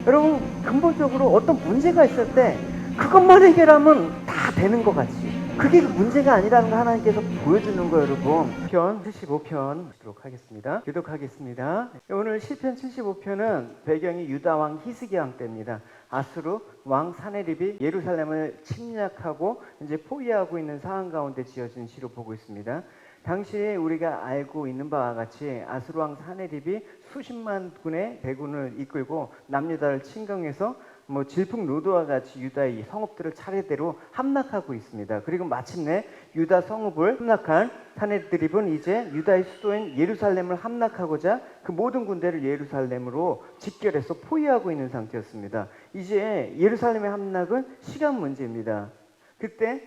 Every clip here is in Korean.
여러분, 근본적으로 어떤 문제가 있을 때 그것만 해결하면 다 되는 것 같이, 그게 그 문제가 아니라는 거 하나님께서 보여주는 거예요. 여러분, 편 75편 보도록 하겠습니다. 교독하겠습니다. 오늘 시편 75편은 배경이 유다 왕 히스기야 왕 때입니다. 아수르 왕 사네립이 예루살렘을 침략하고 이제 포위하고 있는 상황 가운데 지어진 시로 보고 있습니다. 당시에 우리가 알고 있는 바와 같이 아수르 왕 사네립이 수십만 군의 대군을 이끌고 남유다를 침공해서 질풍노도와 같이 유다의 성읍들을 차례대로 함락하고 있습니다. 그리고 마침내 유다 성읍을 함락한 사네립은 이제 유다의 수도인 예루살렘을 함락하고자 그 모든 군대를 예루살렘으로 집결해서 포위하고 있는 상태였습니다. 이제 예루살렘의 함락은 시간 문제입니다. 그때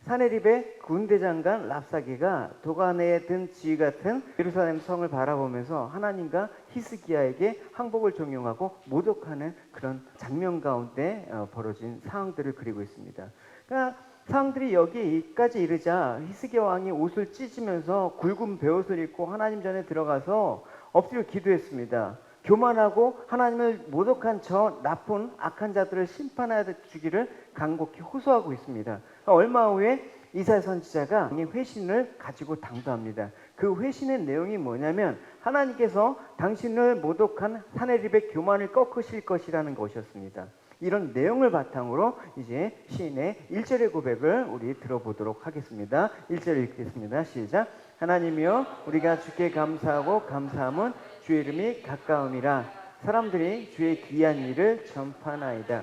사네립의 군대장관 랍사게가 도간에 든 지휘 같은 예루살렘 성을 바라보면서 하나님과 히스기야에게 항복을 종용하고 모독하는 그런 장면 가운데 벌어진 상황들을 그리고 있습니다. 그러니까 상황들이 여기까지 이르자 히스기야 왕이 옷을 찢으면서 굵은 베옷을 입고 하나님 전에 들어가서 엎드려 기도했습니다. 교만하고 하나님을 모독한 저 나쁜 악한 자들을 심판하여 주기를 간곡히 호소하고 있습니다. 얼마 후에 이사야 선지자가 회신을 가지고 당도합니다. 그 회신의 내용이 뭐냐면 하나님께서 당신을 모독한 사네립의 교만을 꺾으실 것이라는 것이었습니다. 이런 내용을 바탕으로 이제 시인의 1절의 고백을 우리 들어보도록 하겠습니다. 1절 읽겠습니다. 시작. 하나님이여 우리가 주께 감사하고 감사함은 주의 이름이 가까움이라 사람들이 주의 귀한 일을 전파나이다.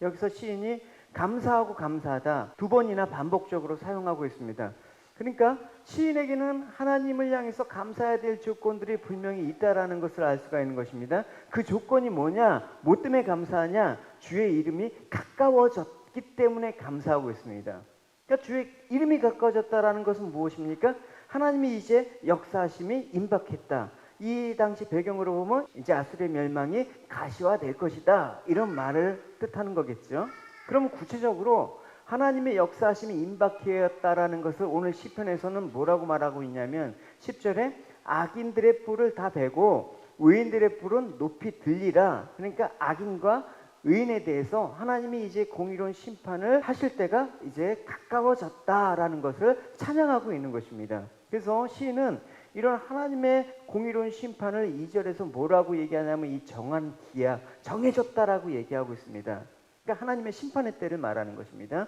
여기서 시인이 감사하고 감사하다 두 번이나 반복적으로 사용하고 있습니다. 그러니까 시인에게는 하나님을 향해서 감사해야 될 조건들이 분명히 있다라는 것을 알 수가 있는 것입니다. 그 조건이 뭐냐? 뭐 때문에 감사하냐? 주의 이름이 가까워졌기 때문에 감사하고 있습니다. 그러니까 주의 이름이 가까워졌다라는 것은 무엇입니까? 하나님이 이제 역사하심이 임박했다. 이 당시 배경으로 보면 이제 아수르의 멸망이 가시화될 것이다, 이런 말을 뜻하는 거겠죠. 그럼 구체적으로 하나님의 역사하심이 임박했다라는 것을 오늘 시편에서는 뭐라고 말하고 있냐면 10절에 악인들의 뿔을 다 베고 의인들의 뿔은 높이 들리라. 그러니까 악인과 의인에 대해서 하나님이 이제 공의로운 심판을 하실 때가 이제 가까워졌다라는 것을 찬양하고 있는 것입니다. 그래서 시인은 이런 하나님의 공의로운 심판을 2절에서 뭐라고 얘기하냐면 이 정한 기약, 정해졌다라고 얘기하고 있습니다. 그러니까 하나님의 심판의 때를 말하는 것입니다.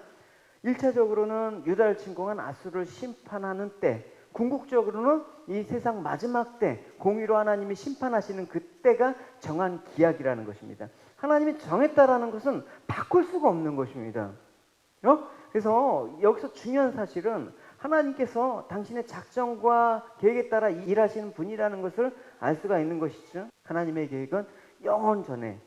1차적으로는 유다를 침공한 아수르를 심판하는 때, 궁극적으로는 이 세상 마지막 때 공의로 하나님이 심판하시는 그때가 정한 기약이라는 것입니다. 하나님이 정했다라는 것은 바꿀 수가 없는 것입니다. 그래서 여기서 중요한 사실은 하나님께서 당신의 작정과 계획에 따라 일하시는 분이라는 것을 알 수가 있는 것이죠. 하나님의 계획은 영원 전에,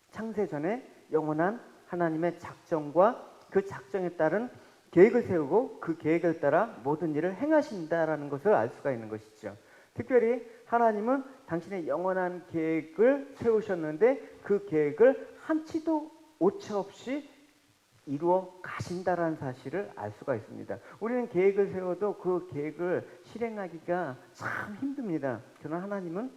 창세 전에 영원한 하나님의 작정과 그 작정에 따른 계획을 세우고 그 계획에 따라 모든 일을 행하신다라는 것을 알 수가 있는 것이죠. 특별히 하나님은 당신의 영원한 계획을 세우셨는데 그 계획을 한치도 오차 없이 이루어 가신다라는 사실을 알 수가 있습니다. 우리는 계획을 세워도 그 계획을 실행하기가 참 힘듭니다. 그러나 하나님은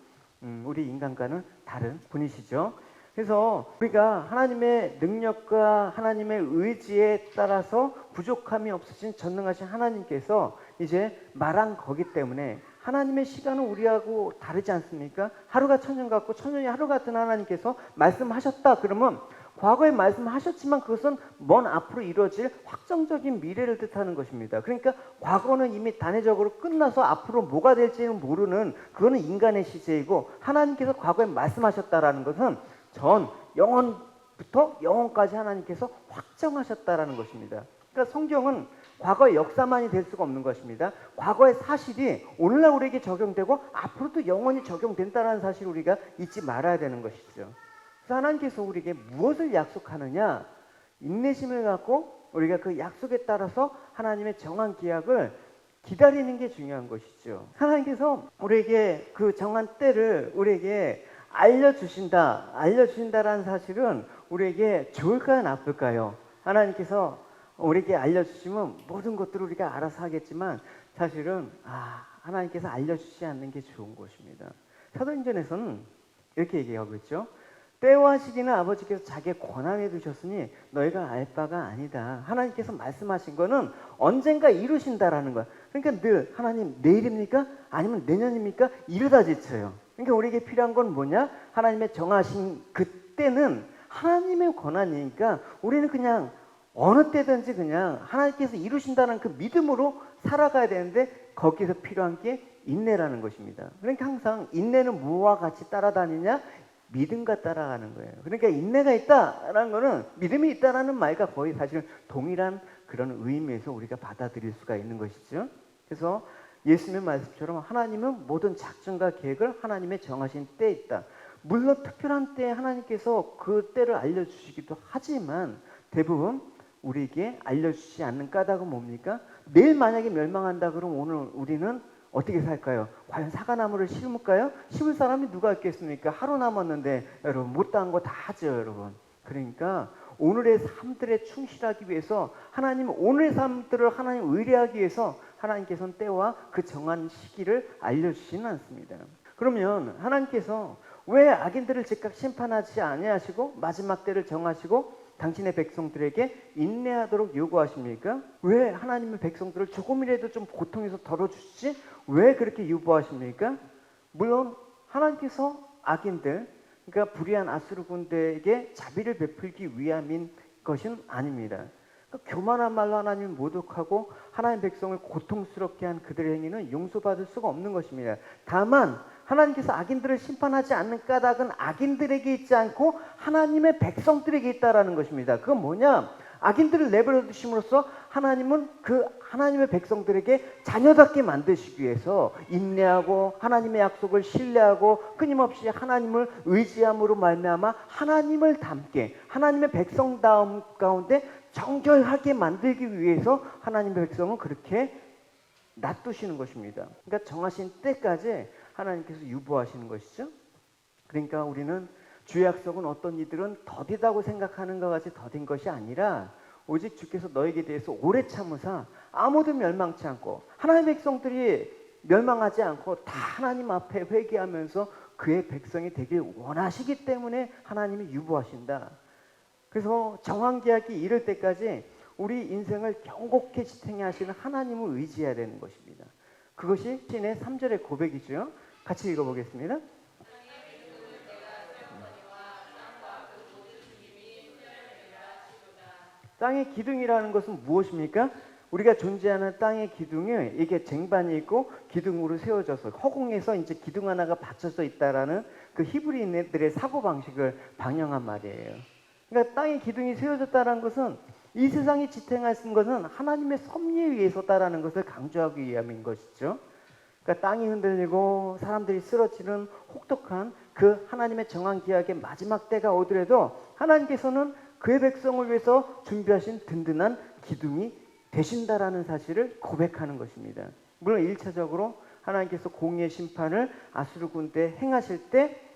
우리 인간과는 다른 분이시죠. 그래서 우리가 하나님의 능력과 하나님의 의지에 따라서 부족함이 없으신 전능하신 하나님께서 이제 말한 거기 때문에 하나님의 시간은 우리하고 다르지 않습니까? 하루가 천년 같고 천년이 하루 같은 하나님께서 말씀하셨다 그러면 과거에 말씀하셨지만 그것은 먼 앞으로 이루어질 확정적인 미래를 뜻하는 것입니다. 그러니까 과거는 이미 단회적으로 끝나서 앞으로 뭐가 될지는 모르는, 그거는 인간의 시제이고, 하나님께서 과거에 말씀하셨다라는 것은 전 영원부터 영원까지 하나님께서 확정하셨다라는 것입니다. 그러니까 성경은 과거의 역사만이 될 수가 없는 것입니다. 과거의 사실이 오늘날 우리에게 적용되고 앞으로도 영원히 적용된다는 사실을 우리가 잊지 말아야 되는 것이죠. 그래서 하나님께서 우리에게 무엇을 약속하느냐, 인내심을 갖고 우리가 그 약속에 따라서 하나님의 정한 기약을 기다리는 게 중요한 것이죠. 하나님께서 우리에게 그 정한 때를 우리에게 알려주신다라는 사실은 우리에게 좋을까요, 나쁠까요? 하나님께서 우리에게 알려주시면 모든 것들을 우리가 알아서 하겠지만 사실은 하나님께서 알려주시지 않는 게 좋은 것입니다. 사도행전에서는 이렇게 얘기하고 있죠. 때와 시기는 아버지께서 자기의 권한에 두셨으니 너희가 알 바가 아니다. 하나님께서 말씀하신 거는 언젠가 이루신다라는 거야. 그러니까 늘 하나님 내일입니까? 아니면 내년입니까? 이러다 지쳐요. 그러니까 우리에게 필요한 건 뭐냐? 하나님의 정하신 그때는 하나님의 권한이니까 우리는 그냥 어느 때든지 그냥 하나님께서 이루신다는 그 믿음으로 살아가야 되는데 거기서 필요한 게 인내라는 것입니다. 그러니까 항상 인내는 무엇과 같이 따라다니냐? 믿음과 따라가는 거예요. 그러니까 인내가 있다라는 거는 믿음이 있다라는 말과 거의 사실 동일한 그런 의미에서 우리가 받아들일 수가 있는 것이죠. 그래서 예수님의 말씀처럼 하나님은 모든 작전과 계획을 하나님의 정하신 때에 있다. 물론 특별한 때에 하나님께서 그 때를 알려주시기도 하지만 대부분 우리에게 알려주시지 않는 까닭은 뭡니까? 내일 만약에 멸망한다 그러면 오늘 우리는 어떻게 살까요? 과연 사과나무를 심을까요? 심을 사람이 누가 있겠습니까? 하루 남았는데 여러분 못다한 거 다 하죠 여러분. 그러니까 오늘의 삶들에 충실하기 위해서 하나님 오늘의 삶들을 하나님 의뢰하기 위해서 하나님께서는 때와 그 정한 시기를 알려주시는 않습니다. 그러면 하나님께서 왜 악인들을 즉각 심판하지 아니하시고 마지막 때를 정하시고 당신의 백성들에게 인내하도록 요구하십니까? 왜 하나님의 백성들을 조금이라도 좀 고통에서 덜어주시지? 왜 그렇게 유보하십니까? 물론 하나님께서 악인들, 그러니까 불의한 아수르 군대에게 자비를 베풀기 위함인 것은 아닙니다. 그러니까 교만한 말로 하나님을 모독하고 하나님 백성을 고통스럽게 한 그들의 행위는 용서받을 수가 없는 것입니다. 다만 하나님께서 악인들을 심판하지 않는 까닭은 악인들에게 있지 않고 하나님의 백성들에게 있다라는 것입니다. 그건 뭐냐? 악인들을 내버려 두심으로써 하나님은 그 하나님의 백성들에게 자녀답게 만드시기 위해서 인내하고 하나님의 약속을 신뢰하고 끊임없이 하나님을 의지함으로 말미암아 하나님을 닮게 하나님의 백성다움 가운데 정결하게 만들기 위해서 하나님의 백성은 그렇게 놔두시는 것입니다. 그러니까 정하신 때까지 하나님께서 유보하시는 것이죠. 그러니까 우리는 주의 약속은 어떤 이들은 더디다고 생각하는 것 같이 더딘 것이 아니라 오직 주께서 너에게 대해서 오래 참으사 아무도 멸망치 않고 하나님의 백성들이 멸망하지 않고 다 하나님 앞에 회개하면서 그의 백성이 되길 원하시기 때문에 하나님이 유보하신다. 그래서 정황계약이 이를 때까지 우리 인생을 경곡히 지탱해 하시는 하나님을 의지해야 되는 것입니다. 그것이 신의 3절의 고백이죠. 같이 읽어보겠습니다. 땅의 기둥이라는 것은 무엇입니까? 우리가 존재하는 땅의 기둥이 이게 쟁반이 있고 기둥으로 세워져서 허공에서 이제 기둥 하나가 받쳐져 있다라는 그 히브리인들의 사고 방식을 방영한 말이에요. 그러니까 땅의 기둥이 세워졌다는 것은 이 세상이 지탱할 수 있는 것은 하나님의 섭리에 의해서다라는 것을 강조하기 위함인 것이죠. 그러니까 땅이 흔들리고 사람들이 쓰러지는 혹독한 그 하나님의 정한 기약의 마지막 때가 오더라도 하나님께서는 그의 백성을 위해서 준비하신 든든한 기둥이 되신다라는 사실을 고백하는 것입니다. 물론 1차적으로 하나님께서 공의의 심판을 아수르 군대에 행하실 때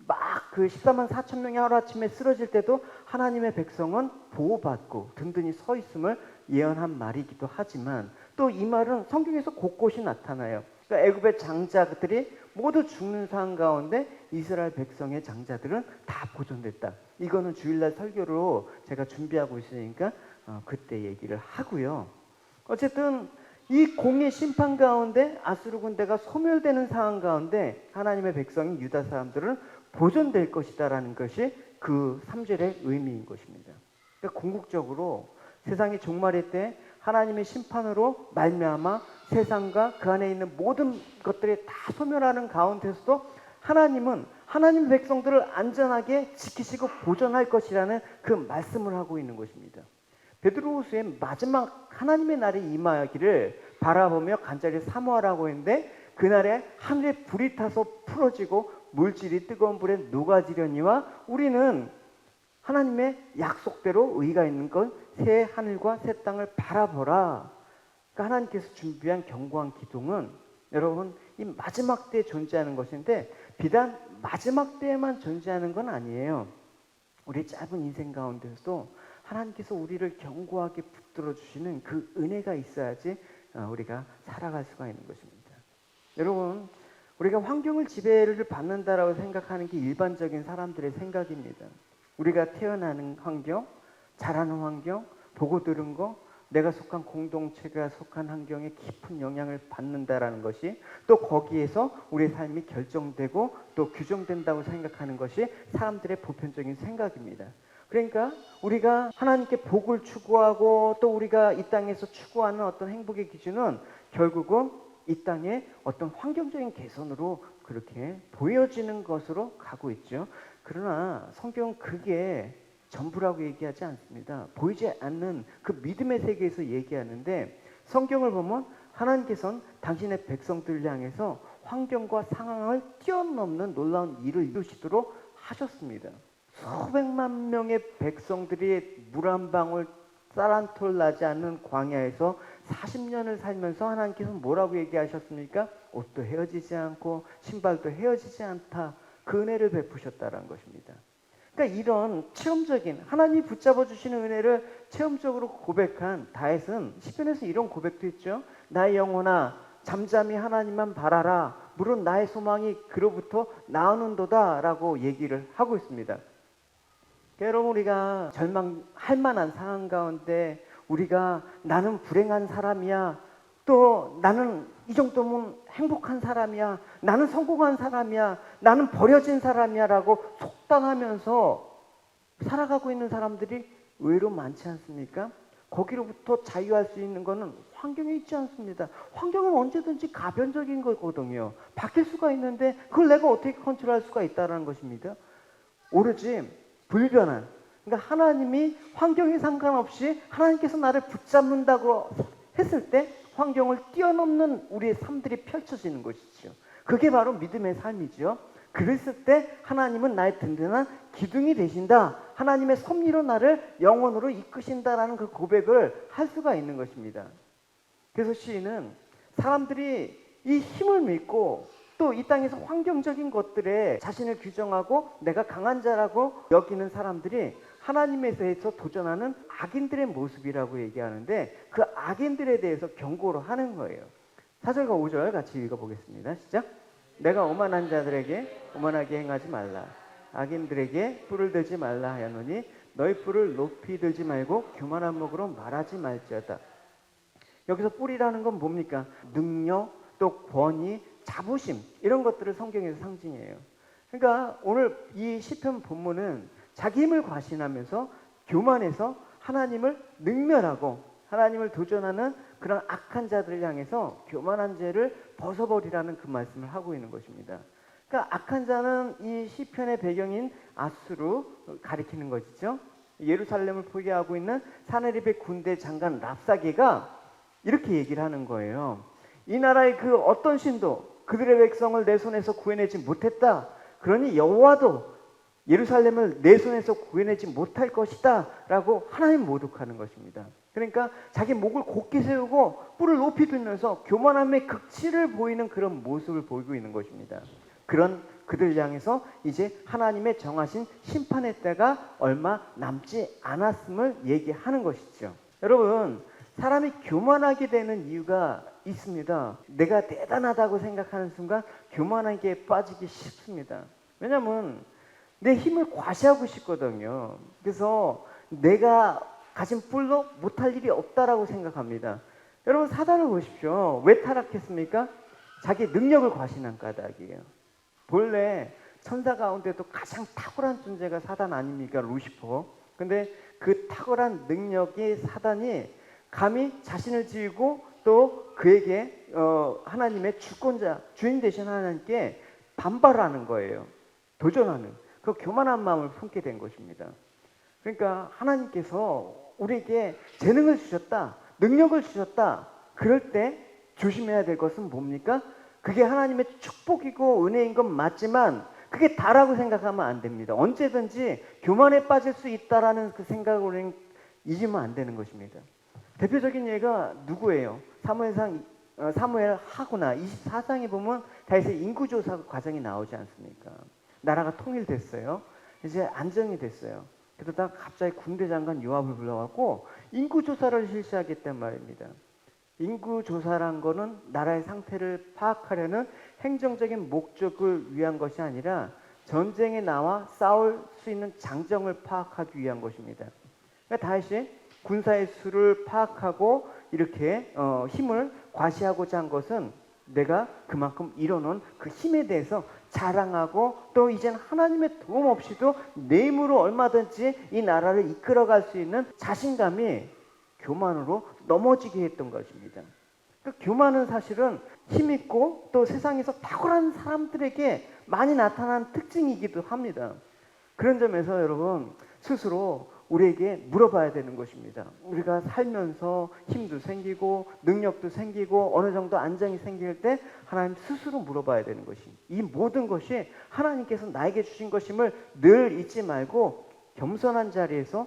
막 그 14만 4천 명이 하루아침에 쓰러질 때도 하나님의 백성은 보호받고 든든히 서 있음을 예언한 말이기도 하지만 또 이 말은 성경에서 곳곳이 나타나요. 그러니까 애굽의 장자들이 모두 죽는 상황 가운데 이스라엘 백성의 장자들은 다 보존됐다. 이거는 주일날 설교로 제가 준비하고 있으니까 그때 얘기를 하고요. 어쨌든 이 공의 심판 가운데 아수르 군대가 소멸되는 상황 가운데 하나님의 백성인 유다 사람들은 보존될 것이다라는 것이 그 3절의 의미인 것입니다. 그러니까 궁극적으로 세상이 종말일 때 하나님의 심판으로 말미암아 세상과 그 안에 있는 모든 것들이 다 소멸하는 가운데서도 하나님은 하나님의 백성들을 안전하게 지키시고 보존할 것이라는 그 말씀을 하고 있는 것입니다. 베드로후서의 마지막 하나님의 날이 임하기를 바라보며 간절히 사모하라고 했는데 그날에 하늘에 불이 타서 풀어지고 물질이 뜨거운 불에 녹아지려니와 우리는 하나님의 약속대로 의가 있는 것 새 하늘과 새 땅을 바라보라. 그러니까 하나님께서 준비한 견고한 기둥은 여러분 이 마지막 때에 존재하는 것인데 비단 마지막 때에만 존재하는 건 아니에요. 우리 짧은 인생 가운데서도 하나님께서 우리를 견고하게 붙들어 주시는 그 은혜가 있어야지 우리가 살아갈 수가 있는 것입니다. 여러분 우리가 환경을 지배를 받는다라고 생각하는 게 일반적인 사람들의 생각입니다. 우리가 태어나는 환경, 자라는 환경, 보고 들은 거, 내가 속한 공동체가 속한 환경에 깊은 영향을 받는다라는 것이, 또 거기에서 우리의 삶이 결정되고 또 규정된다고 생각하는 것이 사람들의 보편적인 생각입니다. 그러니까 우리가 하나님께 복을 추구하고 또 우리가 이 땅에서 추구하는 어떤 행복의 기준은 결국은 이 땅의 어떤 환경적인 개선으로 그렇게 보여지는 것으로 가고 있죠. 그러나 성경은 그게 전부라고 얘기하지 않습니다. 보이지 않는 그 믿음의 세계에서 얘기하는데, 성경을 보면 하나님께서는 당신의 백성들을 향해서 환경과 상황을 뛰어넘는 놀라운 일을 이루시도록 하셨습니다. 수백만 명의 백성들이 물 한 방울 쌀 한 톨 나지 않는 광야에서 40년을 살면서 하나님께서 뭐라고 얘기하셨습니까? 옷도 헤어지지 않고 신발도 헤어지지 않다. 그 은혜를 베푸셨다는 것입니다. 그러니까 이런 체험적인 하나님이 붙잡아 주시는 은혜를 체험적으로 고백한 다윗은 시편에서 이런 고백도 있죠. 나의 영혼아 잠잠히 하나님만 바라라. 물론 나의 소망이 그로부터 나오는도다 라고 얘기를 하고 있습니다. 여러분, 우리가 절망할 만한 상황 가운데 우리가 나는 불행한 사람이야, 또 나는 이 정도면 행복한 사람이야, 나는 성공한 사람이야, 나는 버려진 사람이야 라고 속단하면서 살아가고 있는 사람들이 의외로 많지 않습니까? 거기로부터 자유할 수 있는 것은 환경에 있지 않습니다. 환경은 언제든지 가변적인 거거든요. 바뀔 수가 있는데 그걸 내가 어떻게 컨트롤할 수가 있다는 것입니다. 오로지 불변한, 그러니까 하나님이 환경에 상관없이 하나님께서 나를 붙잡는다고 했을 때 환경을 뛰어넘는 우리의 삶들이 펼쳐지는 것이죠. 그게 바로 믿음의 삶이죠. 그랬을 때 하나님은 나의 든든한 기둥이 되신다, 하나님의 섭리로 나를 영원으로 이끄신다라는 그 고백을 할 수가 있는 것입니다. 그래서 시인은 사람들이 이 힘을 믿고 또 이 땅에서 환경적인 것들에 자신을 규정하고 내가 강한 자라고 여기는 사람들이 하나님에 대해서 도전하는 악인들의 모습이라고 얘기하는데, 그 악인들에 대해서 경고를 하는 거예요. 4절과 5절 같이 읽어보겠습니다. 시작. 내가 오만한 자들에게 오만하게 행하지 말라. 악인들에게 뿔을 들지 말라 하였노니 너희 뿔을 높이 들지 말고 교만한 목으로 말하지 말지어다. 여기서 뿔이라는 건 뭡니까? 능력, 또 권위, 자부심, 이런 것들을 성경에서 상징해요. 그러니까 오늘 이 시편 본문은 자기 힘을 과신하면서 교만해서 하나님을 능멸하고 하나님을 도전하는 그런 악한 자들을 향해서 교만한 죄를 벗어버리라는 그 말씀을 하고 있는 것입니다. 그러니까 악한 자는 이 시편의 배경인 아수르 가리키는 것이죠. 예루살렘을 포위하고 있는 사네립의 군대 장관 랍사게가 이렇게 얘기를 하는 거예요. 이 나라의 그 어떤 신도 그들의 백성을 내 손에서 구해내지 못했다. 그러니 여호와도 예루살렘을 내 손에서 구해내지 못할 것이다 라고 하나님 모독하는 것입니다. 그러니까 자기 목을 곧게 세우고 뿔을 높이 들면서 교만함의 극치를 보이는 그런 모습을 보이고 있는 것입니다. 그런 그들 향해서 이제 하나님의 정하신 심판의 때가 얼마 남지 않았음을 얘기하는 것이죠. 여러분, 사람이 교만하게 되는 이유가 있습니다. 내가 대단하다고 생각하는 순간 교만하게 빠지기 쉽습니다. 왜냐하면 내 힘을 과시하고 싶거든요. 그래서 내가 가진 뿔로 못할 일이 없다라고 생각합니다. 여러분, 사단을 보십시오. 왜 타락했습니까? 자기 능력을 과신한 까닭이에요. 본래 천사 가운데도 가장 탁월한 존재가 사단 아닙니까? 루시퍼. 근데 그 탁월한 능력이 사단이 감히 자신을 지우고 또 그에게 하나님의 주권자, 주인 되신 하나님께 반발하는 거예요. 도전하는. 그 교만한 마음을 품게 된 것입니다. 그러니까 하나님께서 우리에게 재능을 주셨다, 능력을 주셨다. 그럴 때 조심해야 될 것은 뭡니까? 그게 하나님의 축복이고 은혜인 건 맞지만 그게 다라고 생각하면 안 됩니다. 언제든지 교만에 빠질 수 있다라는 그 생각을 우리는 잊으면 안 되는 것입니다. 대표적인 예가 누구예요? 사무엘 하구나 24장에 보면 다윗의 인구조사 과정이 나오지 않습니까? 나라가 통일됐어요. 이제 안정이 됐어요. 그러다가 갑자기 군대 장관 요압을 불러갖고 인구조사를 실시하겠단 말입니다. 인구 조사란 거는 나라의 상태를 파악하려는 행정적인 목적을 위한 것이 아니라 전쟁에 나와 싸울 수 있는 장정을 파악하기 위한 것입니다. 그러니까 다시 군사의 수를 파악하고 이렇게 힘을 과시하고자 한 것은 내가 그만큼 이뤄놓은 그 힘에 대해서 자랑하고 또 이제는 하나님의 도움 없이도 내 힘으로 얼마든지 이 나라를 이끌어갈 수 있는 자신감이 교만으로 넘어지게 했던 것입니다. 그러니까 교만은 사실은 힘있고 또 세상에서 탁월한 사람들에게 많이 나타난 특징이기도 합니다. 그런 점에서 여러분 스스로 우리에게 물어봐야 되는 것입니다. 우리가 살면서 힘도 생기고 능력도 생기고 어느 정도 안정이 생길 때 하나님 스스로 물어봐야 되는 것이, 이 모든 것이 하나님께서 나에게 주신 것임을 늘 잊지 말고 겸손한 자리에서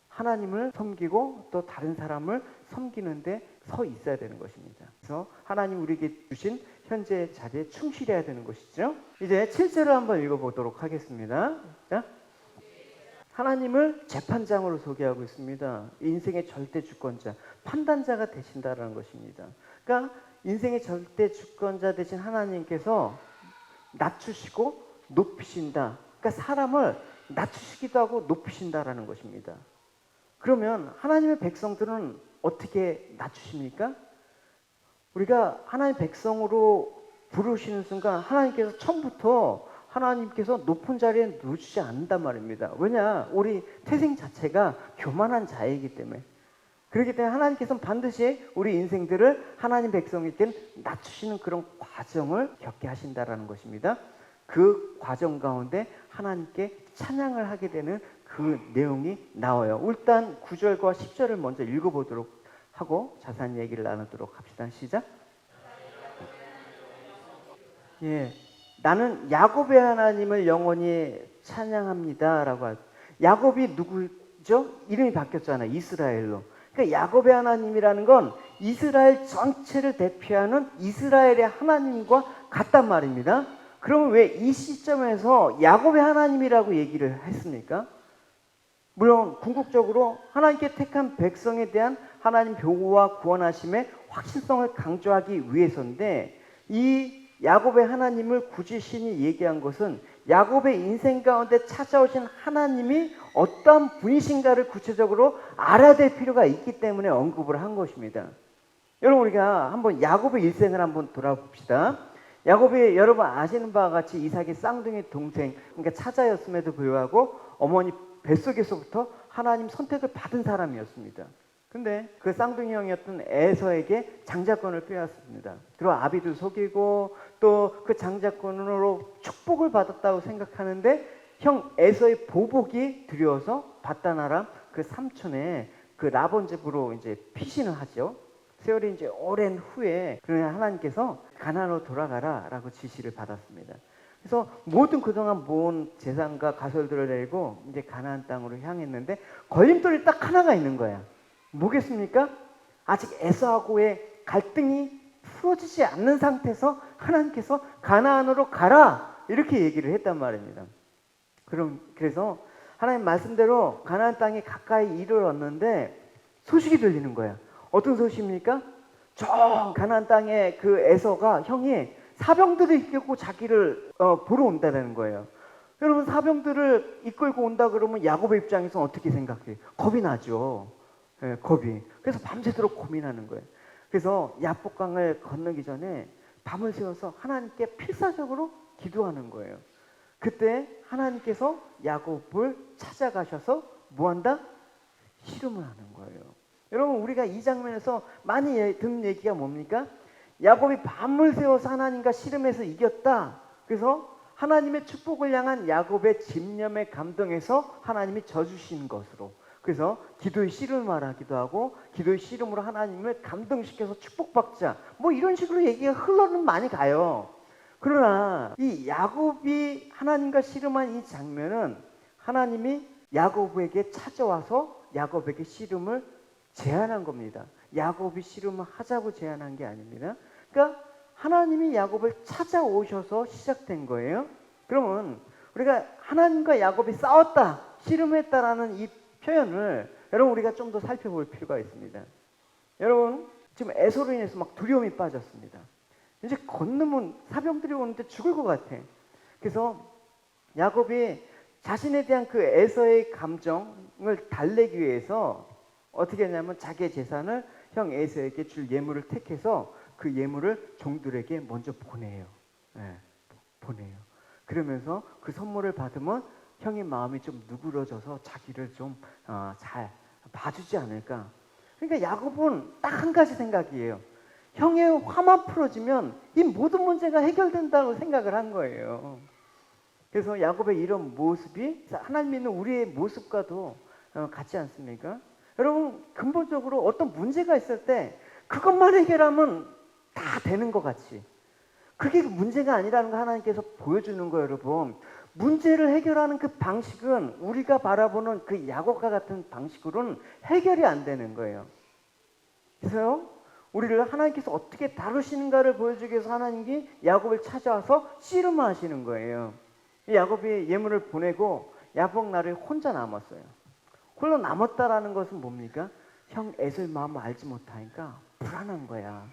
하나님을 섬기고 또 다른 사람을 섬기는데 서 있어야 되는 것입니다. 그래서 하나님 우리에게 주신 현재 자리에 충실해야 되는 것이죠. 이제 7절을 한번 읽어보도록 하겠습니다. 자, 하나님을 재판장으로 소개하고 있습니다. 인생의 절대 주권자, 판단자가 되신다라는 것입니다. 그러니까 인생의 절대 주권자 되신 하나님께서 낮추시고 높이신다. 그러니까 사람을 낮추시기도 하고 높이신다라는 것입니다. 그러면 하나님의 백성들은 어떻게 낮추십니까? 우리가 하나님의 백성으로 부르시는 순간 하나님께서 처음부터 하나님께서 높은 자리에 놓치지 않는단 말입니다. 왜냐? 우리 태생 자체가 교만한 자이기 때문에. 그렇기 때문에 하나님께서는 반드시 우리 인생들을 하나님 백성에게 낮추시는 그런 과정을 겪게 하신다라는 것입니다. 그 과정 가운데 하나님께 찬양을 하게 되는 그 내용이 나와요. 일단 9절과 10절을 먼저 읽어보도록 하고 자세한 얘기를 나누도록 합시다. 시작. 예, 나는 야곱의 하나님을 영원히 찬양합니다 라고 야곱이 누구죠? 이름이 바뀌었잖아요. 이스라엘로. 그러니까 야곱의 하나님이라는 건 이스라엘 전체를 대표하는 이스라엘의 하나님과 같단 말입니다. 그러면 왜 이 시점에서 야곱의 하나님이라고 얘기를 했습니까? 물론 궁극적으로 하나님께 택한 백성에 대한 하나님 보호와 구원하심의 확실성을 강조하기 위해서인데, 이 야곱의 하나님을 굳이 신이 얘기한 것은 야곱의 인생 가운데 찾아오신 하나님이 어떠한 분이신가를 구체적으로 알아야 될 필요가 있기 때문에 언급을 한 것입니다. 여러분, 우리가 한번 야곱의 일생을 한번 돌아봅시다. 야곱이 여러분 아시는 바와 같이 이삭의 쌍둥이 동생, 그러니까 차자였음에도 불구하고 어머니 뱃속에서부터 하나님 선택을 받은 사람이었습니다. 근데 그 쌍둥이 형이었던 에서에게 장자권을 빼앗습니다. 그리고 아비도 속이고 또 그 장자권으로 축복을 받았다고 생각하는데 형 에서의 보복이 두려워서 바다나람 그 삼촌의 그 라본 집으로 이제 피신을 하죠. 세월이 이제 오랜 후에 그러나 하나님께서 가나안으로 돌아가라라고 지시를 받았습니다. 그래서 모든 그동안 모은 재산과 가설들을 내고 이제 가나안 땅으로 향했는데 걸림돌이 딱 하나가 있는 거야. 뭐겠습니까? 아직 에서하고의 갈등이 풀어지지 않는 상태에서 하나님께서 가나안으로 가라 이렇게 얘기를 했단 말입니다. 그래서 하나님 말씀대로 가나안 땅에 가까이 이르렀는데 소식이 들리는 거야. 어떤 소식입니까? 저 가나안 땅에 그 에서가 형이 사병들을 이끌고 자기를 보러 온다는 거예요. 여러분, 사병들을 이끌고 온다 그러면 야곱의 입장에서는 어떻게 생각해요? 겁이 나죠. 예, 겁이. 그래서 밤새도록 고민하는 거예요. 그래서 야복강을 건너기 전에 밤을 새워서 하나님께 필사적으로 기도하는 거예요. 그때 하나님께서 야곱을 찾아가셔서 뭐한다? 씨름을 하는 거예요. 여러분, 우리가 이 장면에서 많이 듣는 얘기가 뭡니까? 야곱이 밤을 새워서 하나님과 씨름해서 이겼다. 그래서 하나님의 축복을 향한 야곱의 집념에 감동해서 하나님이 져주신 것으로, 그래서 기도의 씨름을 하기도 하고 기도의 씨름으로 하나님을 감동시켜서 축복받자, 뭐 이런 식으로 얘기가 흘러는 많이 가요. 그러나 이 야곱이 하나님과 씨름한 이 장면은 하나님이 야곱에게 찾아와서 야곱에게 씨름을 제안한 겁니다. 야곱이 씨름을 하자고 제안한 게 아닙니다. 그러니까 하나님이 야곱을 찾아오셔서 시작된 거예요. 그러면 우리가 하나님과 야곱이 싸웠다, 씨름했다라는 이 표현을 여러분 우리가 좀 더 살펴볼 필요가 있습니다. 여러분, 지금 에서로 인해서 막 두려움이 빠졌습니다. 이제 건너면 사병들이 오는데 죽을 것 같아. 그래서 야곱이 자신에 대한 그 에서의 감정을 달래기 위해서 어떻게 했냐면 자기의 재산을 형 에서에게 줄 예물을 택해서 그 예물을 종들에게 먼저 보내요. 네, 보내요. 그러면서 그 선물을 받으면 형의 마음이 좀 누그러져서 자기를 좀 잘 봐주지 않을까. 그러니까 야곱은 딱 한 가지 생각이에요. 형의 화만 풀어지면 이 모든 문제가 해결된다고 생각을 한 거예요. 그래서 야곱의 이런 모습이 하나님 믿는 우리의 모습과도 같지 않습니까? 여러분, 근본적으로 어떤 문제가 있을 때 그것만 해결하면 다 되는 것 같이, 그게 문제가 아니라는 거 하나님께서 보여주는 거예요. 여러분, 문제를 해결하는 그 방식은 우리가 바라보는 그 야곱과 같은 방식으로는 해결이 안 되는 거예요. 그래서 우리를 하나님께서 어떻게 다루시는가를 보여주기 위해서 하나님이 야곱을 찾아와서 씨름하시는 거예요. 야곱이 예물을 보내고 야복 날에 혼자 남았어요. 홀로 남았다라는 것은 뭡니까? 형 에서의 마음을 알지 못하니까 불안한 거야.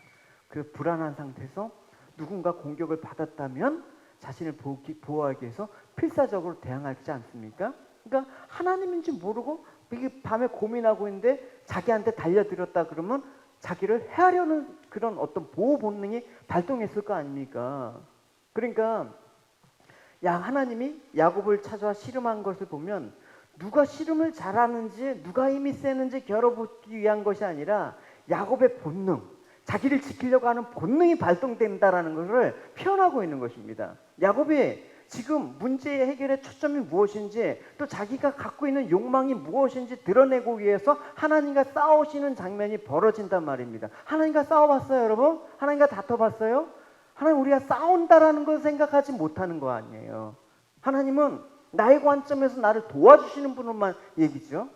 그 불안한 상태에서 누군가 공격을 받았다면 자신을 보호하기 위해서 필사적으로 대항하지 않습니까? 그러니까 하나님인지 모르고 이게 밤에 고민하고 있는데 자기한테 달려들었다 그러면 자기를 해하려는 그런 어떤 보호 본능이 발동했을 거 아닙니까? 그러니까 하나님이 야곱을 찾아와 씨름한 것을 보면 누가 씨름을 잘하는지 누가 힘이 세는지 겨뤄보기 위한 것이 아니라 야곱의 본능, 자기를 지키려고 하는 본능이 발동된다라는 것을 표현하고 있는 것입니다. 야곱이 지금 문제의 해결의 초점이 무엇인지 또 자기가 갖고 있는 욕망이 무엇인지 드러내고 위해서 하나님과 싸우시는 장면이 벌어진단 말입니다. 하나님과 싸워봤어요, 여러분? 하나님과 다퉈봤어요? 하나님, 우리가 싸운다라는 걸 생각하지 못하는 거 아니에요. 하나님은 나의 관점에서 나를 도와주시는 분만 얘기죠.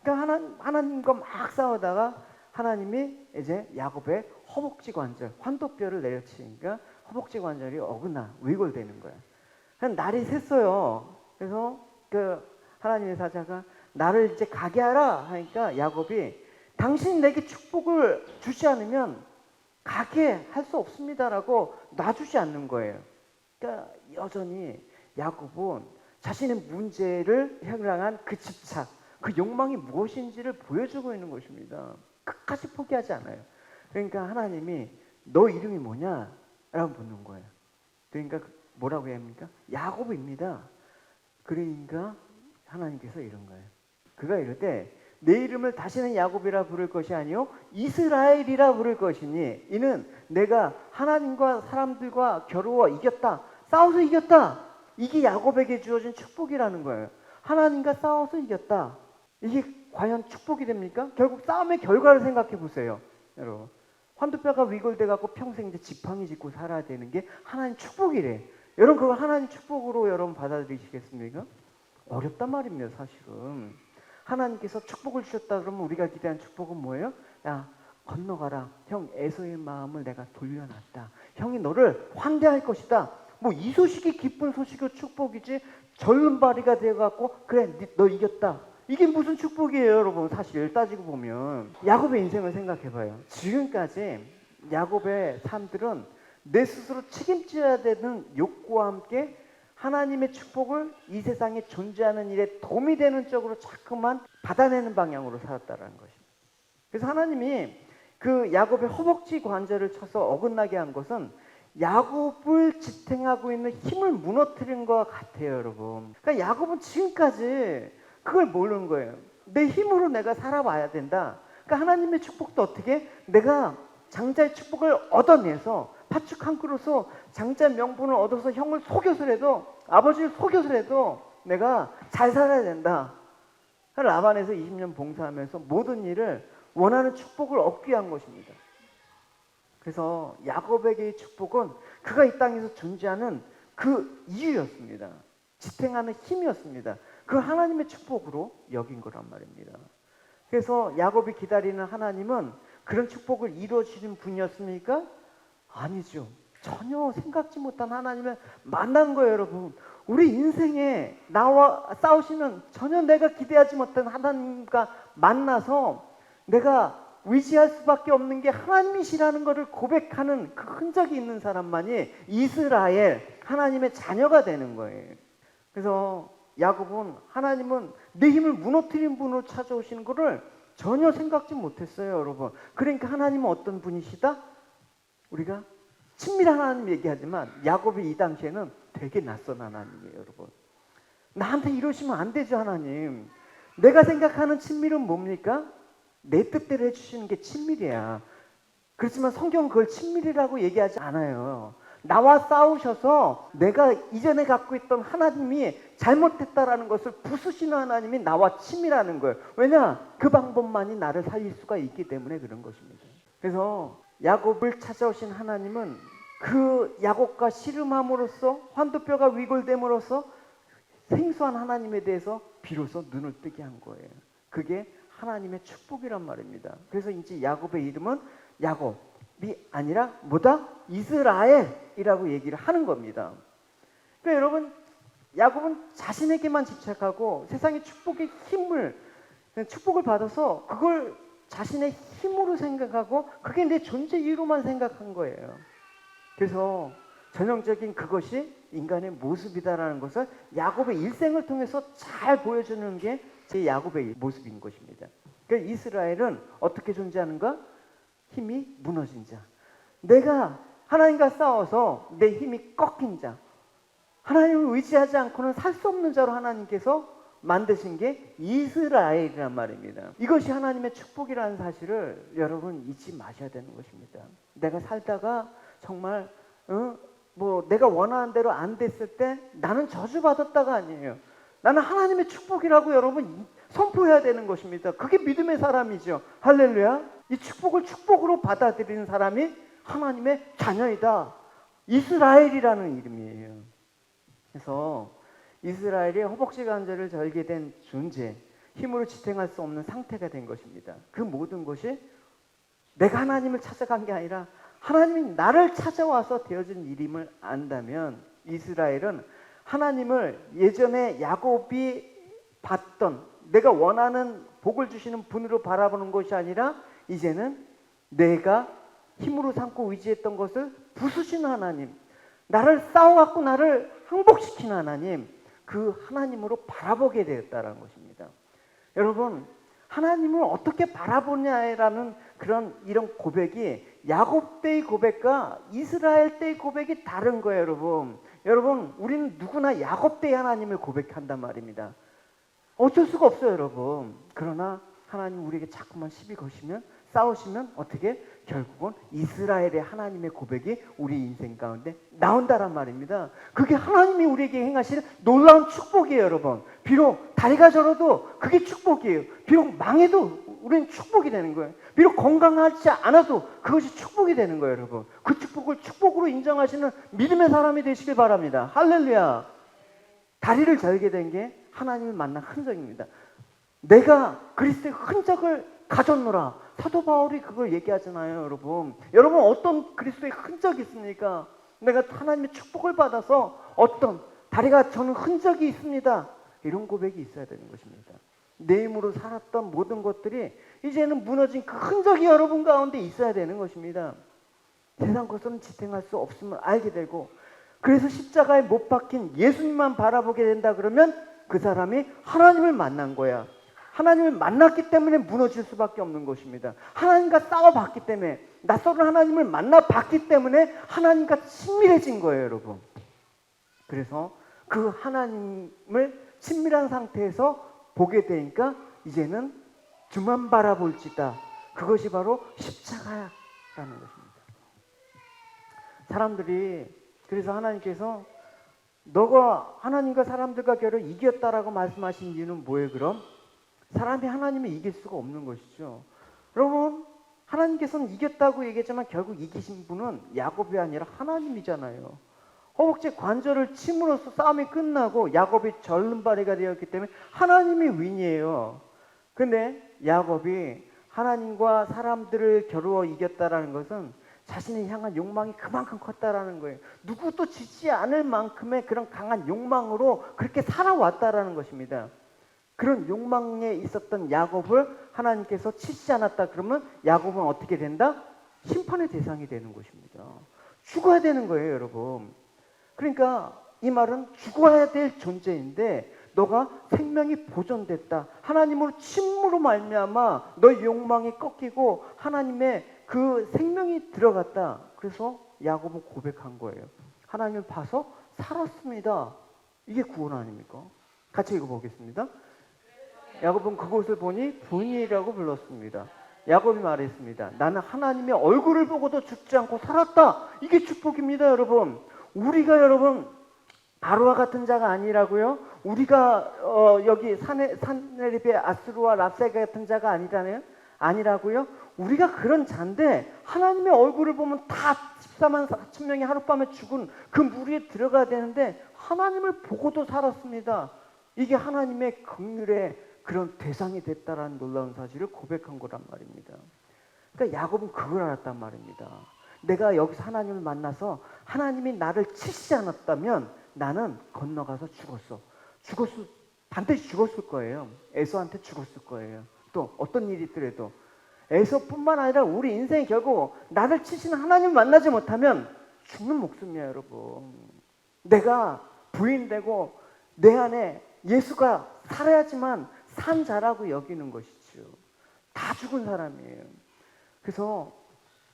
그러니까 하나님과 막 싸우다가 하나님이 이제 야곱의 허벅지 관절, 환도뼈를 내려치니까 허벅지 관절이 어긋나 위골되는 거예요. 날이 샜어요. 그래서 그 하나님의 사자가 나를 이제 가게 하라 하니까 야곱이 당신이 내게 축복을 주지 않으면 가게 할 수 없습니다라고 놔주지 않는 거예요. 그러니까 여전히 야곱은 자신의 문제를 향한 그 집착, 그 욕망이 무엇인지를 보여주고 있는 것입니다. 끝까지 포기하지 않아요. 그러니까 하나님이 너 이름이 뭐냐? 라고 묻는 거예요. 그러니까 뭐라고 해야 합니까? 야곱입니다. 그러니까 하나님께서 이런 거예요. 그가 이럴 때 내 이름을 다시는 야곱이라 부를 것이 아니요 이스라엘이라 부를 것이니 이는 내가 하나님과 사람들과 겨루어 이겼다. 싸워서 이겼다. 이게 야곱에게 주어진 축복이라는 거예요. 하나님과 싸워서 이겼다. 이게 과연 축복이 됩니까? 결국 싸움의 결과를 생각해 보세요. 여러분, 환두뼈가 위골돼 갖고 평생 이제 지팡이 짚고 살아야 되는 게 하나님 축복이래. 여러분, 그걸 하나님 축복으로 여러분 받아들이시겠습니까? 어렵단 말입니다, 사실은. 하나님께서 축복을 주셨다 그러면 우리가 기대한 축복은 뭐예요? 야, 건너가라. 형 에서의 마음을 내가 돌려놨다. 형이 너를 환대할 것이다. 뭐 이 소식이 기쁜 소식이고 축복이지 절름발이가 돼갖고 그래 너 이겼다. 이게 무슨 축복이에요, 여러분? 사실 따지고 보면 야곱의 인생을 생각해봐요. 지금까지 야곱의 삶들은 내 스스로 책임져야 되는 욕구와 함께 하나님의 축복을 이 세상에 존재하는 일에 도움이 되는 쪽으로 자꾸만 받아내는 방향으로 살았다는 것입니다. 그래서 하나님이 그 야곱의 허벅지 관절을 쳐서 어긋나게 한 것은 야곱을 지탱하고 있는 힘을 무너뜨린 것 같아요, 여러분. 그러니까 야곱은 지금까지 그걸 모르는 거예요. 내 힘으로 내가 살아봐야 된다. 그러니까 하나님의 축복도 어떻게? 내가 장자의 축복을 얻어내서 팥죽 한 그릇으로 장자 명분을 얻어서 형을 속여서라도 아버지를 속여서라도 내가 잘 살아야 된다. 라반에서 20년 봉사하면서 모든 일을 원하는 축복을 얻기 위한 것입니다. 그래서 야곱에게의 축복은 그가 이 땅에서 존재하는 그 이유였습니다. 지탱하는 힘이었습니다. 그 하나님의 축복으로 여긴 거란 말입니다. 그래서 야곱이 기다리는 하나님은 그런 축복을 이루어주시는 분이었습니까? 아니죠. 전혀 생각지 못한 하나님을 만난 거예요, 여러분. 우리 인생에 나와 싸우시는 전혀 내가 기대하지 못한 하나님과 만나서 내가 의지할 수밖에 없는 게 하나님이시라는 것을 고백하는 그 흔적이 있는 사람만이 이스라엘, 하나님의 자녀가 되는 거예요. 그래서 야곱은 하나님은 내 힘을 무너뜨린 분으로 찾아오시는 것을 전혀 생각지 못했어요, 여러분. 그러니까 하나님은 어떤 분이시다? 우리가 친밀한 하나님 얘기하지만 야곱이 이 당시에는 되게 낯선 하나님이에요, 여러분. 나한테 이러시면 안 되죠, 하나님. 내가 생각하는 친밀은 뭡니까? 내 뜻대로 해주시는 게 친밀이야. 그렇지만 성경은 그걸 친밀이라고 얘기하지 않아요. 나와 싸우셔서 내가 이전에 갖고 있던 하나님이 잘못했다라는 것을 부수시는 하나님이 나와 친밀하는 거예요. 왜냐? 그 방법만이 나를 살릴 수가 있기 때문에 그런 것입니다. 그래서 야곱을 찾아오신 하나님은 그 야곱과 씨름함으로써 환도뼈가 위골됨으로써 생소한 하나님에 대해서 비로소 눈을 뜨게 한 거예요. 그게 하나님의 축복이란 말입니다. 그래서 이제 야곱의 이름은 야곱이 아니라 뭐다? 이스라엘이라고 얘기를 하는 겁니다. 그러니까 여러분, 야곱은 자신에게만 집착하고 세상의 축복을 받아서 그걸 자신의 힘으로 생각하고 그게 내 존재 이유로만 생각한 거예요. 그래서 전형적인 그것이 인간의 모습이다라는 것을 야곱의 일생을 통해서 잘 보여주는 게 제 야곱의 모습인 것입니다. 그러니까 이스라엘은 어떻게 존재하는가? 힘이 무너진 자. 내가 하나님과 싸워서 내 힘이 꺾인 자. 하나님을 의지하지 않고는 살 수 없는 자로 하나님께서 만드신 게 이스라엘이란 말입니다. 이것이 하나님의 축복이라는 사실을 여러분 잊지 마셔야 되는 것입니다. 내가 살다가 정말 내가 원하는 대로 안 됐을 때 나는 저주받았다가 아니에요. 나는 하나님의 축복이라고 여러분 선포해야 되는 것입니다. 그게 믿음의 사람이죠. 할렐루야. 이 축복을 축복으로 받아들이는 사람이 하나님의 자녀이다. 이스라엘이라는 이름이에요. 그래서 이스라엘이 허벅지 관절을 절게 된 존재, 힘으로 지탱할 수 없는 상태가 된 것입니다. 그 모든 것이 내가 하나님을 찾아간 게 아니라 하나님이 나를 찾아와서 되어진 일임을 안다면 이스라엘은 하나님을 예전에 야곱이 봤던 내가 원하는 복을 주시는 분으로 바라보는 것이 아니라 이제는 내가 힘으로 삼고 의지했던 것을 부수시는 하나님, 나를 싸워갖고 나를 항복시키는 하나님, 그 하나님으로 바라보게 되었다는 것입니다. 여러분, 하나님을 어떻게 바라보냐라는 이런 고백이 야곱 때의 고백과 이스라엘 때의 고백이 다른 거예요, 여러분. 여러분, 우리는 누구나 야곱 때의 하나님을 고백한단 말입니다. 어쩔 수가 없어요, 여러분. 그러나 하나님 우리에게 자꾸만 시비 거시면 싸우시면 어떻게? 결국은 이스라엘의 하나님의 고백이 우리 인생 가운데 나온다란 말입니다. 그게 하나님이 우리에게 행하실 놀라운 축복이에요, 여러분. 비록 다리가 저려도 그게 축복이에요. 비록 망해도 우리는 축복이 되는 거예요. 비록 건강하지 않아도 그것이 축복이 되는 거예요, 여러분. 그 축복을 축복으로 인정하시는 믿음의 사람이 되시길 바랍니다. 할렐루야. 다리를 절게 된 게 하나님을 만난 흔적입니다. 내가 그리스도의 흔적을 가졌노라. 사도 바울이 그걸 얘기하잖아요, 여러분. 여러분, 어떤 그리스도의 흔적이 있습니까? 내가 하나님의 축복을 받아서 어떤 다리가 저는 흔적이 있습니다. 이런 고백이 있어야 되는 것입니다. 내 힘으로 살았던 모든 것들이 이제는 무너진 그 흔적이 여러분 가운데 있어야 되는 것입니다. 세상 것은 지탱할 수 없음을 알게 되고, 그래서 십자가에 못 박힌 예수님만 바라보게 된다 그러면 그 사람이 하나님을 만난 거야. 하나님을 만났기 때문에 무너질 수밖에 없는 것입니다. 하나님과 싸워봤기 때문에, 낯설은 하나님을 만나봤기 때문에 하나님과 친밀해진 거예요, 여러분. 그래서 그 하나님을 친밀한 상태에서 보게 되니까 이제는 주만 바라볼지다. 그것이 바로 십자가라는 것입니다. 사람들이, 그래서 하나님께서 너가 하나님과 사람들과 결을 이겼다라고 말씀하신 이유는 뭐예요, 그럼? 사람이 하나님을 이길 수가 없는 것이죠. 여러분, 하나님께서는 이겼다고 얘기했지만 결국 이기신 분은 야곱이 아니라 하나님이잖아요. 허벅지 관절을 침으로써 싸움이 끝나고 야곱이 절름발이가 되었기 때문에 하나님이 윈이에요. 근데 야곱이 하나님과 사람들을 겨루어 이겼다라는 것은 자신을 향한 욕망이 그만큼 컸다라는 거예요. 누구도 지지 않을 만큼의 그런 강한 욕망으로 그렇게 살아왔다라는 것입니다. 그런 욕망에 있었던 야곱을 하나님께서 치시지 않았다 그러면 야곱은 어떻게 된다? 심판의 대상이 되는 것입니다. 죽어야 되는 거예요, 여러분. 그러니까 이 말은 죽어야 될 존재인데 너가 생명이 보존됐다. 하나님으로 침으로 말미암아 너의 욕망이 꺾이고 하나님의 그 생명이 들어갔다. 그래서 야곱은 고백한 거예요. 하나님을 봐서 살았습니다. 이게 구원 아닙니까? 같이 읽어보겠습니다. 야곱은 그곳을 보니 분이라고 불렀습니다. 야곱이 말했습니다. 나는 하나님의 얼굴을 보고도 죽지 않고 살았다. 이게 축복입니다, 여러분. 우리가 여러분 바로와 같은 자가 아니라고요? 우리가 여기 산헤립의 아스루와 랍사가 같은 자가 아니라고요? 우리가 그런 자인데 하나님의 얼굴을 보면 다 14만 4천 명이 하룻밤에 죽은 그 무리에 들어가야 되는데 하나님을 보고도 살았습니다. 이게 하나님의 긍휼의 그런 대상이 됐다라는 놀라운 사실을 고백한 거란 말입니다. 그러니까 야곱은 그걸 알았단 말입니다. 내가 여기서 하나님을 만나서 하나님이 나를 치시지 않았다면 나는 건너가서 반드시 죽었을 거예요. 에서한테 죽었을 거예요. 또 어떤 일이 있더라도 에서뿐만 아니라 우리 인생이 결국 나를 치시는 하나님을 만나지 못하면 죽는 목숨이에요, 여러분. 내가 부인되고 내 안에 예수가 살아야지만 산 자라고 여기는 것이죠. 다 죽은 사람이에요. 그래서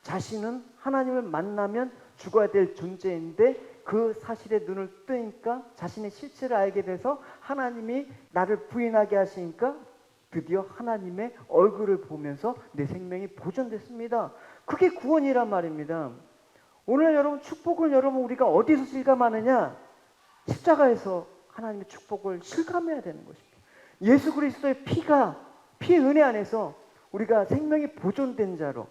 자신은 하나님을 만나면 죽어야 될 존재인데 그 사실에 눈을 뜨니까 자신의 실체를 알게 돼서 하나님이 나를 부인하게 하시니까 드디어 하나님의 얼굴을 보면서 내 생명이 보존됐습니다. 그게 구원이란 말입니다. 오늘 여러분 축복을 여러분 우리가 어디서 실감하느냐? 십자가에서 하나님의 축복을 실감해야 되는 것입니다. 예수 그리스도의 피의 은혜 안에서 우리가 생명이 보존된 자로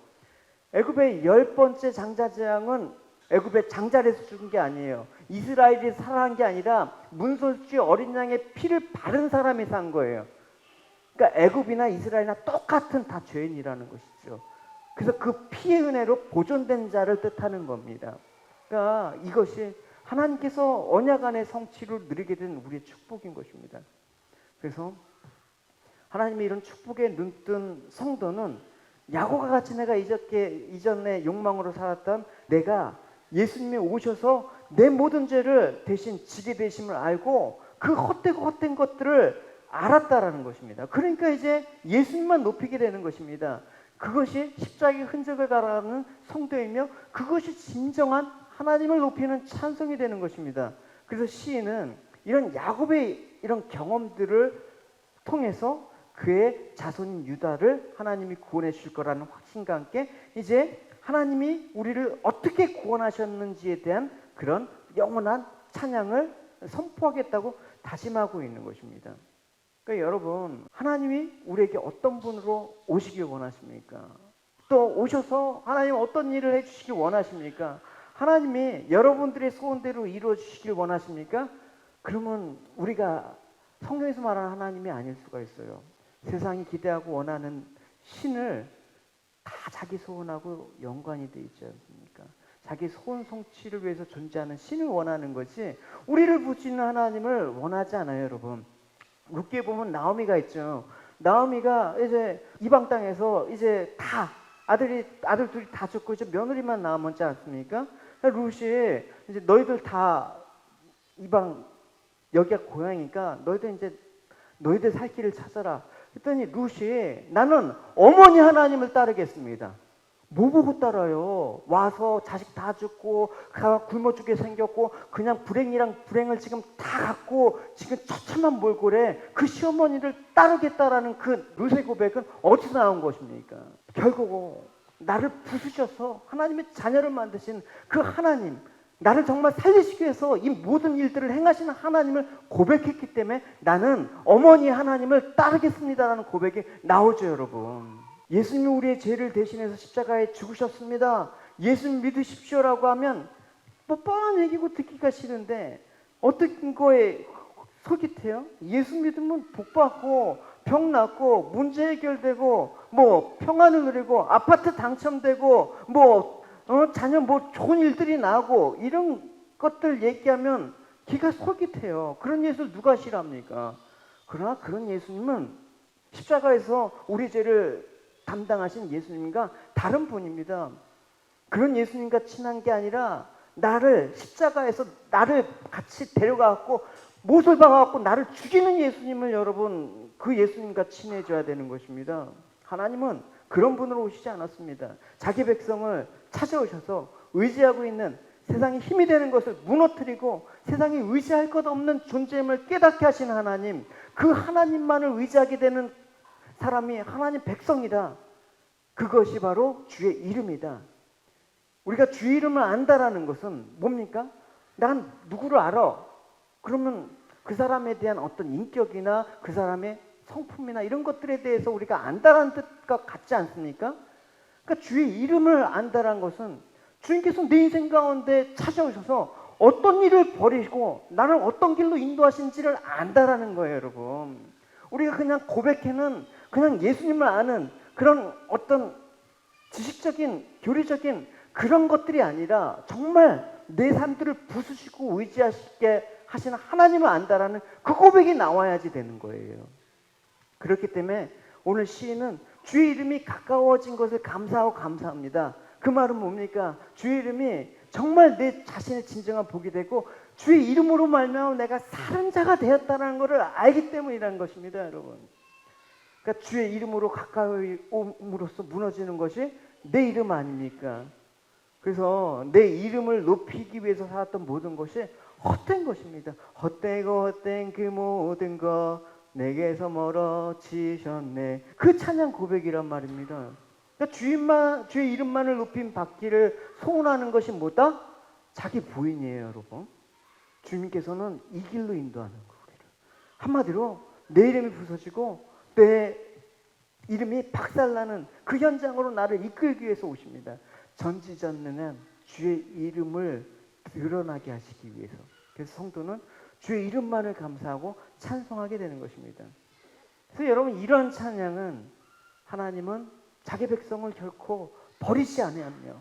애굽의 10번째 장자재앙은 애굽의 장자에서 죽은 게 아니에요. 이스라엘이 살아난 게 아니라 문설주의 어린 양의 피를 바른 사람이 산 거예요. 그러니까 애굽이나 이스라엘이나 똑같은 다 죄인이라는 것이죠. 그래서 그 피의 은혜로 보존된 자를 뜻하는 겁니다. 그러니까 이것이 하나님께서 언약 안의 성취를 누리게 된 우리의 축복인 것입니다. 그래서 하나님의 이런 축복에 눈뜬 성도는 야곱과 같이 내가 이전에 욕망으로 살았던 내가 예수님이 오셔서 내 모든 죄를 대신 지게 되심을 알고 그 헛되고 헛된 것들을 알았다라는 것입니다. 그러니까 이제 예수님만 높이게 되는 것입니다. 그것이 십자가의 흔적을 달아가는 성도이며 그것이 진정한 하나님을 높이는 찬송이 되는 것입니다. 그래서 시인은 이런 야곱의 이런 경험들을 통해서 그의 자손인 유다를 하나님이 구원해 주실 거라는 확신과 함께 이제 하나님이 우리를 어떻게 구원하셨는지에 대한 그런 영원한 찬양을 선포하겠다고 다짐하고 있는 것입니다. 그러니까 여러분 하나님이 우리에게 어떤 분으로 오시길 원하십니까? 또 오셔서 하나님 어떤 일을 해주시길 원하십니까? 하나님이 여러분들의 소원대로 이루어 주시길 원하십니까? 그러면 우리가 성경에서 말하는 하나님이 아닐 수가 있어요. 세상이 기대하고 원하는 신을 다 자기 소원하고 연관이 되어 있지 않습니까? 자기 소원 성취를 위해서 존재하는 신을 원하는 것이 우리를 부지는 하나님을 원하지 않아요, 여러분. 룻기에 보면 나오미가 있죠. 나오미가 이제 이방 땅에서 이제 다 아들 둘이 다 죽고 이제 며느리만 남았지 않습니까? 룻이 이제 너희들 다 이방 여기가 고향이니까 너희들 살 길을 찾아라. 그랬더니 룻이 나는 어머니 하나님을 따르겠습니다. 뭐 보고 따라요? 와서 자식 다 죽고 굶어 죽게 생겼고 그냥 불행을 지금 다 갖고 지금 처참한 몰골에 그 시어머니를 따르겠다라는 그 룻의 고백은 어디서 나온 것입니까? 결국 나를 부수셔서 하나님의 자녀를 만드신 그 하나님, 나를 정말 살리시기 위해서 이 모든 일들을 행하시는 하나님을 고백했기 때문에 나는 어머니 하나님을 따르겠습니다라는 고백이 나오죠, 여러분. 예수님이 우리의 죄를 대신해서 십자가에 죽으셨습니다. 예수님 믿으십시오라고 하면 뭐 뻔한 얘기고 듣기가 싫은데 어떤 거에 솔깃해요? 예수 믿으면 복 받고 병 낫고 문제 해결되고 뭐 평안을 누리고 아파트 당첨되고 자녀 좋은 일들이 나고 이런 것들 얘기하면 기가 솔깃해요. 그런 예수를 누가 싫어합니까? 그러나 그런 예수님은 십자가에서 우리 죄를 담당하신 예수님과 다른 분입니다. 그런 예수님과 친한 게 아니라 나를 십자가에서 나를 같이 데려가갖고 못을 박아갖고 나를 죽이는 예수님을 여러분, 그 예수님과 친해져야 되는 것입니다. 하나님은 그런 분으로 오시지 않았습니다. 자기 백성을 찾아오셔서 의지하고 있는 세상에 힘이 되는 것을 무너뜨리고 세상에 의지할 것 없는 존재임을 깨닫게 하신 하나님, 그 하나님만을 의지하게 되는 사람이 하나님 백성이다. 그것이 바로 주의 이름이다. 우리가 주의 이름을 안다라는 것은 뭡니까? 난 누구를 알아. 그러면 그 사람에 대한 어떤 인격이나 그 사람의 성품이나 이런 것들에 대해서 우리가 안다라는 뜻과 같지 않습니까? 그러니까 주의 이름을 안다라는 것은 주님께서 내 인생 가운데 찾아오셔서 어떤 일을 버리고 나를 어떤 길로 인도하신지를 안다라는 거예요, 여러분. 우리가 그냥 고백해는 그냥 예수님을 아는 그런 어떤 지식적인, 교리적인 그런 것들이 아니라 정말 내 삶들을 부수시고 의지하시게 하시는 하나님을 안다라는 그 고백이 나와야지 되는 거예요. 그렇기 때문에 오늘 시인은 주의 이름이 가까워진 것을 감사하고 감사합니다. 그 말은 뭡니까? 주의 이름이 정말 내 자신의 진정한 복이 되고 주의 이름으로 말미암아 내가 사는 자가 되었다는 것을 알기 때문이라는 것입니다, 여러분. 그러니까 주의 이름으로 가까이 옴으로써 무너지는 것이 내 이름 아닙니까? 그래서 내 이름을 높이기 위해서 살았던 모든 것이 헛된 것입니다. 헛되고 헛된 그 모든 것 내게서 멀어지셨네. 그 찬양 고백이란 말입니다. 그러니까 주의 이름만을 높임 받기를 소원하는 것이 뭐다? 자기 부인이에요, 여러분. 주님께서는 이 길로 인도하는 거예요. 한마디로 내 이름이 부서지고 내 이름이 박살나는 그 현장으로 나를 이끌기 위해서 오십니다. 전지전능한 주의 이름을 드러나게 하시기 위해서. 그래서 성도는 주의 이름만을 감사하고 찬송하게 되는 것입니다. 그래서 여러분, 이런 찬양은 하나님은 자기 백성을 결코 버리지 아니하며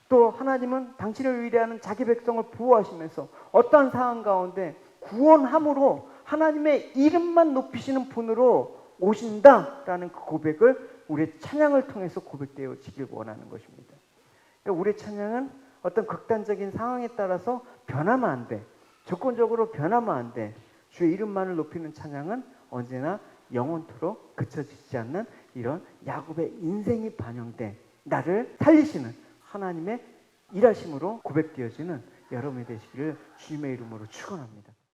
또 하나님은 당신을 위대하는 자기 백성을 보호하시면서 어떠한 상황 가운데 구원함으로 하나님의 이름만 높이시는 분으로 오신다라는 그 고백을 우리의 찬양을 통해서 고백되어지길 원하는 것입니다. 그러니까 우리의 찬양은 어떤 극단적인 상황에 따라서 변하면 안 돼. 조건적으로 변하면 안 돼. 주의 이름만을 높이는 찬양은 언제나 영원토록 그쳐지지 않는 이런 야곱의 인생이 반영된 나를 살리시는 하나님의 일하심으로 고백되어지는 여러분이 되시기를 주님의 이름으로 축원합니다.